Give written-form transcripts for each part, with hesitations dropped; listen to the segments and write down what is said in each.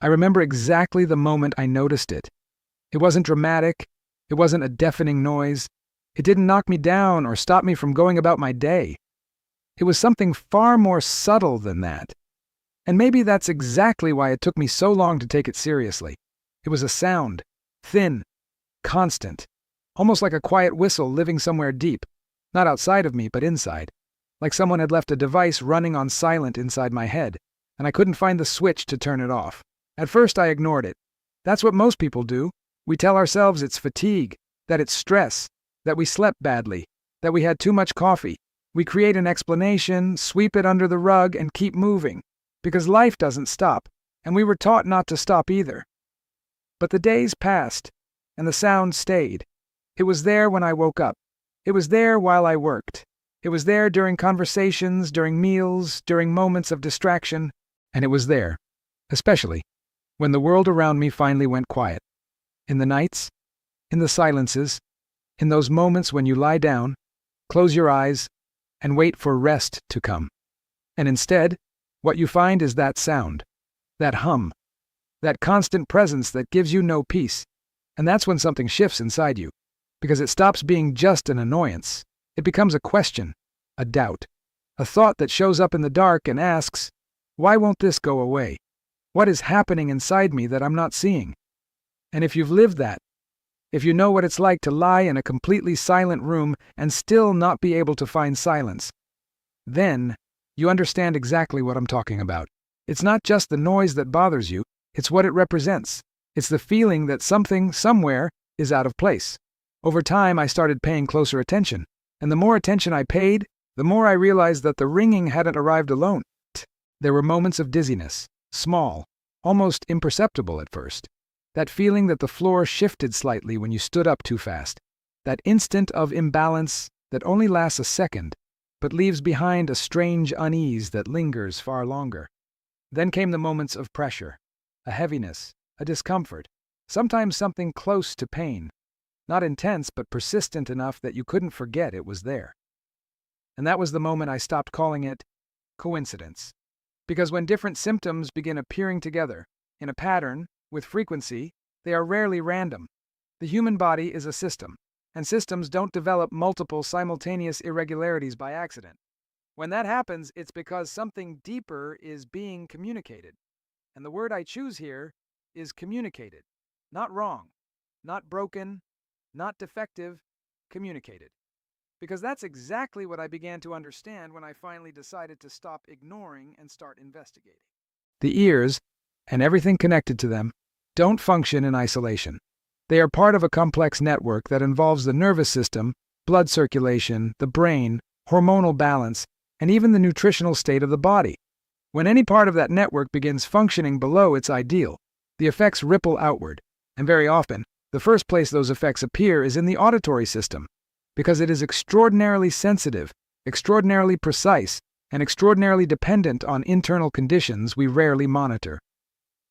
I remember exactly the moment I noticed it. It wasn't dramatic. It wasn't a deafening noise. It didn't knock me down or stop me from going about my day. It was something far more subtle than that. And maybe that's exactly why it took me so long to take it seriously. It was a sound, thin, constant, almost like a quiet whistle living somewhere deep, not outside of me, but inside, like someone had left a device running on silent inside my head, and I couldn't find the switch to turn it off. At first, I ignored it. That's what most people do. We tell ourselves it's fatigue, that it's stress, that we slept badly, that we had too much coffee. We create an explanation, sweep it under the rug, and keep moving, because life doesn't stop, and we were taught not to stop either. But the days passed, and the sound stayed. It was there when I woke up. It was there while I worked. It was there during conversations, during meals, during moments of distraction, and it was there, especially, when the world around me finally went quiet. In the nights, in the silences, in those moments when you lie down, close your eyes, and wait for rest to come. And instead, what you find is that sound, that hum, that constant presence that gives you no peace. And that's when something shifts inside you, because it stops being just an annoyance. It becomes a question, a doubt, a thought that shows up in the dark and asks, why won't this go away? What is happening inside me that I'm not seeing? And if you've lived that, if you know what it's like to lie in a completely silent room and still not be able to find silence, then you understand exactly what I'm talking about. It's not just the noise that bothers you, it's what it represents. It's the feeling that something, somewhere, is out of place. Over time, I started paying closer attention, and the more attention I paid, the more I realized that the ringing hadn't arrived alone. There were moments of dizziness, small, almost imperceptible at first. That feeling that the floor shifted slightly when you stood up too fast. That instant of imbalance that only lasts a second, but leaves behind a strange unease that lingers far longer. Then came the moments of pressure, a heaviness, a discomfort, sometimes something close to pain, not intense but persistent enough that you couldn't forget it was there. And that was the moment I stopped calling it coincidence. Because when different symptoms begin appearing together, in a pattern, with frequency, they are rarely random. The human body is a system, and systems don't develop multiple simultaneous irregularities by accident. When that happens, it's because something deeper is being communicated. And the word I choose here is communicated. Not wrong, not broken, not defective, communicated. Because that's exactly what I began to understand when I finally decided to stop ignoring and start investigating. The ears, and everything connected to them, don't function in isolation. They are part of a complex network that involves the nervous system, blood circulation, the brain, hormonal balance, and even the nutritional state of the body. When any part of that network begins functioning below its ideal, the effects ripple outward, and very often, the first place those effects appear is in the auditory system, because it is extraordinarily sensitive, extraordinarily precise, and extraordinarily dependent on internal conditions we rarely monitor.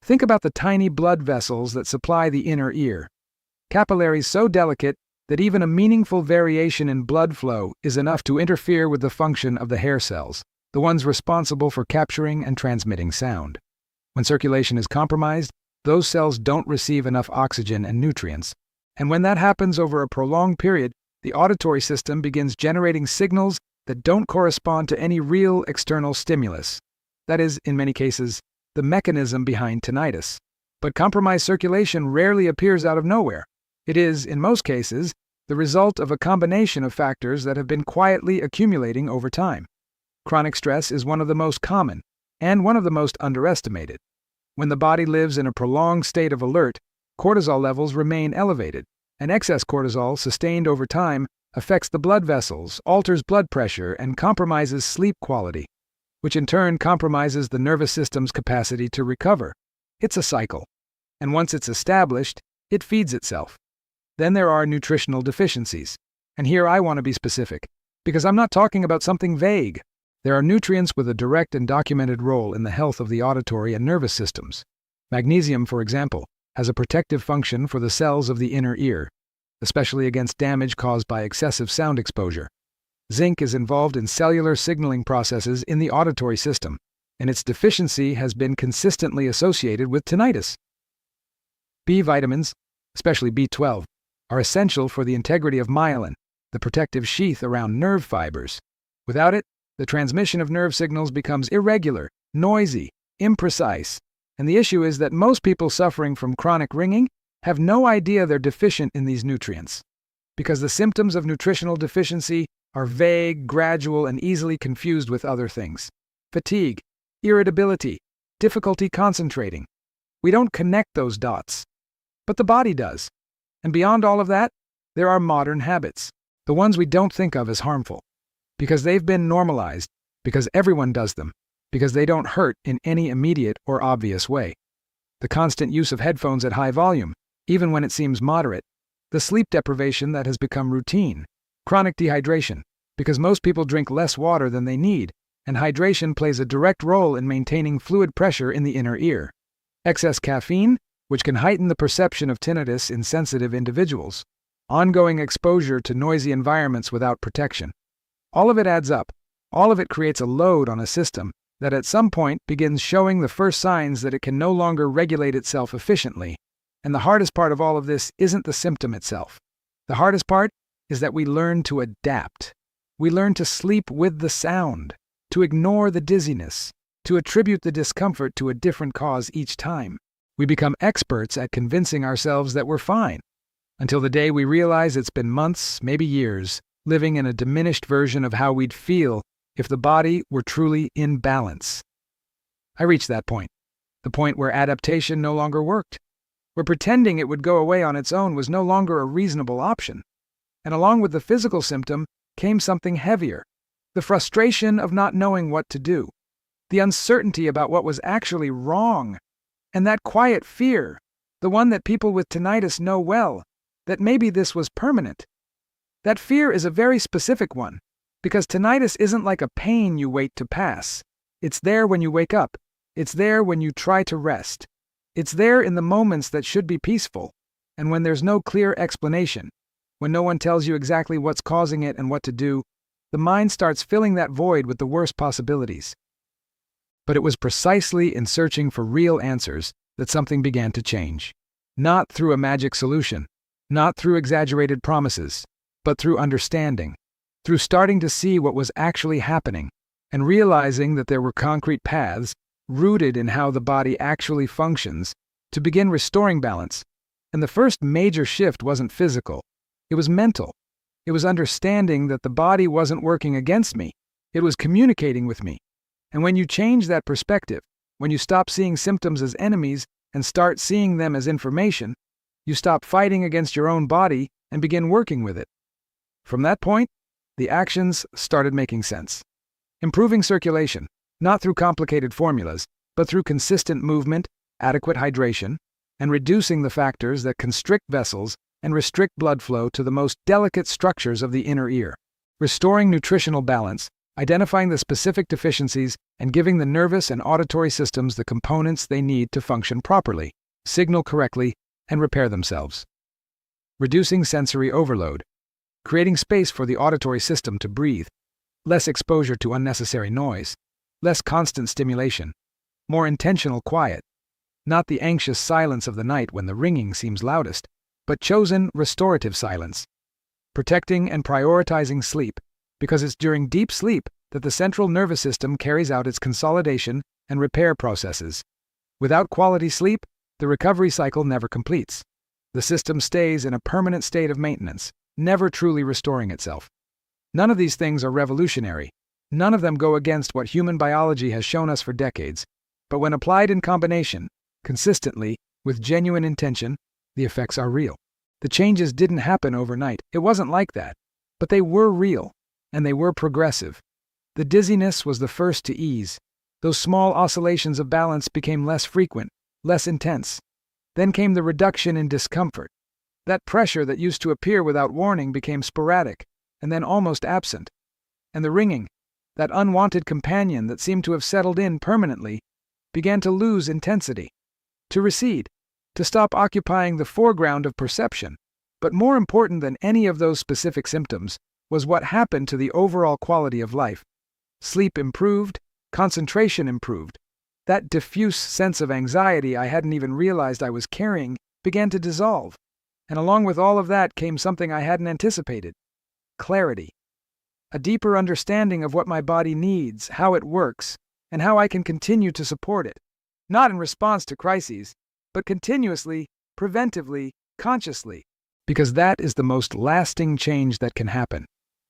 Think about the tiny blood vessels that supply the inner ear, capillaries so delicate that even a meaningful variation in blood flow is enough to interfere with the function of the hair cells, the ones responsible for capturing and transmitting sound. When circulation is compromised, those cells don't receive enough oxygen and nutrients, and when that happens over a prolonged period, the auditory system begins generating signals that don't correspond to any real external stimulus. That is, in many cases, the mechanism behind tinnitus. But compromised circulation rarely appears out of nowhere. It is, in most cases, the result of a combination of factors that have been quietly accumulating over time. Chronic stress is one of the most common, and one of the most underestimated. When the body lives in a prolonged state of alert, cortisol levels remain elevated, and excess cortisol sustained over time affects the blood vessels, alters blood pressure, and compromises sleep quality, which in turn compromises the nervous system's capacity to recover. It's a cycle, and once it's established, it feeds itself. Then there are nutritional deficiencies, and here I want to be specific, because I'm not talking about something vague. There are nutrients with a direct and documented role in the health of the auditory and nervous systems. Magnesium, for example, has a protective function for the cells of the inner ear, especially against damage caused by excessive sound exposure. Zinc is involved in cellular signaling processes in the auditory system, and its deficiency has been consistently associated with tinnitus. B vitamins, especially B12, are essential for the integrity of myelin, the protective sheath around nerve fibers. Without it, the transmission of nerve signals becomes irregular, noisy, imprecise, and the issue is that most people suffering from chronic ringing have no idea they're deficient in these nutrients, because the symptoms of nutritional deficiency are vague, gradual, and easily confused with other things. Fatigue, irritability, difficulty concentrating. We don't connect those dots, but the body does. And beyond all of that, there are modern habits, the ones we don't think of as harmful, because they've been normalized, because everyone does them, because they don't hurt in any immediate or obvious way. The constant use of headphones at high volume, even when it seems moderate, the sleep deprivation that has become routine, chronic dehydration, because most people drink less water than they need, and hydration plays a direct role in maintaining fluid pressure in the inner ear. Excess caffeine, which can heighten the perception of tinnitus in sensitive individuals. Ongoing exposure to noisy environments without protection. All of it adds up. All of it creates a load on a system that at some point begins showing the first signs that it can no longer regulate itself efficiently. And the hardest part of all of this isn't the symptom itself. The hardest part is that we learn to adapt. We learn to sleep with the sound, to ignore the dizziness, to attribute the discomfort to a different cause each time. We become experts at convincing ourselves that we're fine, until the day we realize it's been months, maybe years, living in a diminished version of how we'd feel if the body were truly in balance. I reached that point, the point where adaptation no longer worked, where pretending it would go away on its own was no longer a reasonable option. And along with the physical symptom came something heavier, the frustration of not knowing what to do, the uncertainty about what was actually wrong, and that quiet fear, the one that people with tinnitus know well, that maybe this was permanent. That fear is a very specific one, because tinnitus isn't like a pain you wait to pass. It's there when you wake up. It's there when you try to rest. It's there in the moments that should be peaceful, and when there's no clear explanation, when no one tells you exactly what's causing it and what to do, the mind starts filling that void with the worst possibilities. But it was precisely in searching for real answers that something began to change. Not through a magic solution, not through exaggerated promises, but through understanding, through starting to see what was actually happening, and realizing that there were concrete paths, rooted in how the body actually functions, to begin restoring balance. And the first major shift wasn't physical, it was mental. It was understanding that the body wasn't working against me, it was communicating with me. And when you change that perspective, when you stop seeing symptoms as enemies and start seeing them as information, you stop fighting against your own body and begin working with it. From that point, the actions started making sense. Improving circulation, not through complicated formulas, but through consistent movement, adequate hydration, and reducing the factors that constrict vessels and restrict blood flow to the most delicate structures of the inner ear. Restoring nutritional balance, identifying the specific deficiencies, and giving the nervous and auditory systems the components they need to function properly, signal correctly, and repair themselves. Reducing sensory overload, creating space for the auditory system to breathe, less exposure to unnecessary noise, less constant stimulation, more intentional quiet, not the anxious silence of the night when the ringing seems loudest, but chosen restorative silence. Protecting and prioritizing sleep, because it's during deep sleep that the central nervous system carries out its consolidation and repair processes. Without quality sleep, the recovery cycle never completes. The system stays in a permanent state of maintenance, never truly restoring itself. None of these things are revolutionary. None of them go against what human biology has shown us for decades. But when applied in combination, consistently, with genuine intention, the effects are real. The changes didn't happen overnight. It wasn't like that. But they were real, and they were progressive. The dizziness was the first to ease. Those small oscillations of balance became less frequent, less intense. Then came the reduction in discomfort. That pressure that used to appear without warning became sporadic, and then almost absent. And the ringing, that unwanted companion that seemed to have settled in permanently, began to lose intensity, to recede, to stop occupying the foreground of perception. But more important than any of those specific symptoms was what happened to the overall quality of life. Sleep improved, Concentration improved. That diffuse sense of anxiety I hadn't even realized I was carrying began to dissolve. And along with all of that came something I hadn't anticipated: clarity. A deeper understanding of what my body needs, how it works, and how I can continue to support it. Not in response to crises, but continuously, preventively, consciously. Because that is the most lasting change that can happen.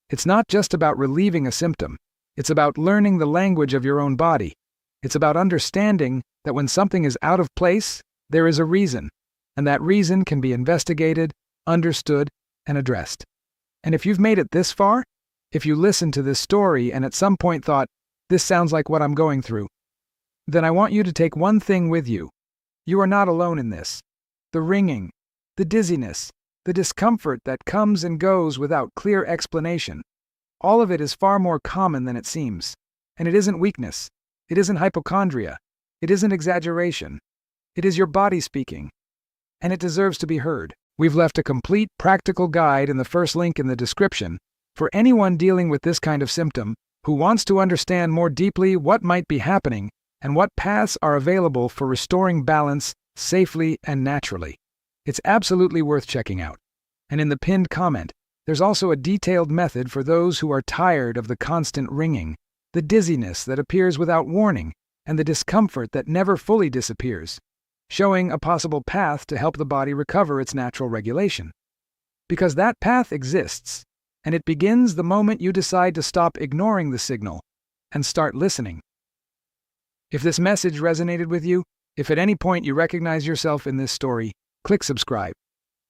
It's not just about relieving a symptom. It's about learning the language of your own body. It's about understanding that when something is out of place, there is a reason, and that reason can be investigated, understood, and addressed. And if you've made it this far, if you listened to this story and at some point thought, "This sounds like what I'm going through," then I want you to take one thing with you. You are not alone in this. The ringing, the dizziness, the discomfort that comes and goes without clear explanation, all of it is far more common than it seems. And it isn't weakness. It isn't hypochondria. It isn't exaggeration. It is your body speaking. And it deserves to be heard. We've left a complete practical guide in the first link in the description for anyone dealing with this kind of symptom who wants to understand more deeply what might be happening and what paths are available for restoring balance safely and naturally. It's absolutely worth checking out. And in the pinned comment, there's also a detailed method for those who are tired of the constant ringing, the dizziness that appears without warning, and the discomfort that never fully disappears, showing a possible path to help the body recover its natural regulation. Because that path exists, and it begins the moment you decide to stop ignoring the signal and start listening. If this message resonated with you, if at any point you recognize yourself in this story, click subscribe,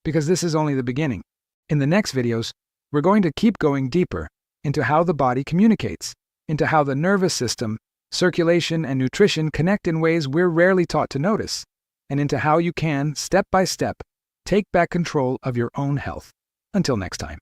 because this is only the beginning. In the next videos, we're going to keep going deeper into how the body communicates, into how the nervous system, circulation, and nutrition connect in ways we're rarely taught to notice, and into how you can, step by step, take back control of your own health. Until next time.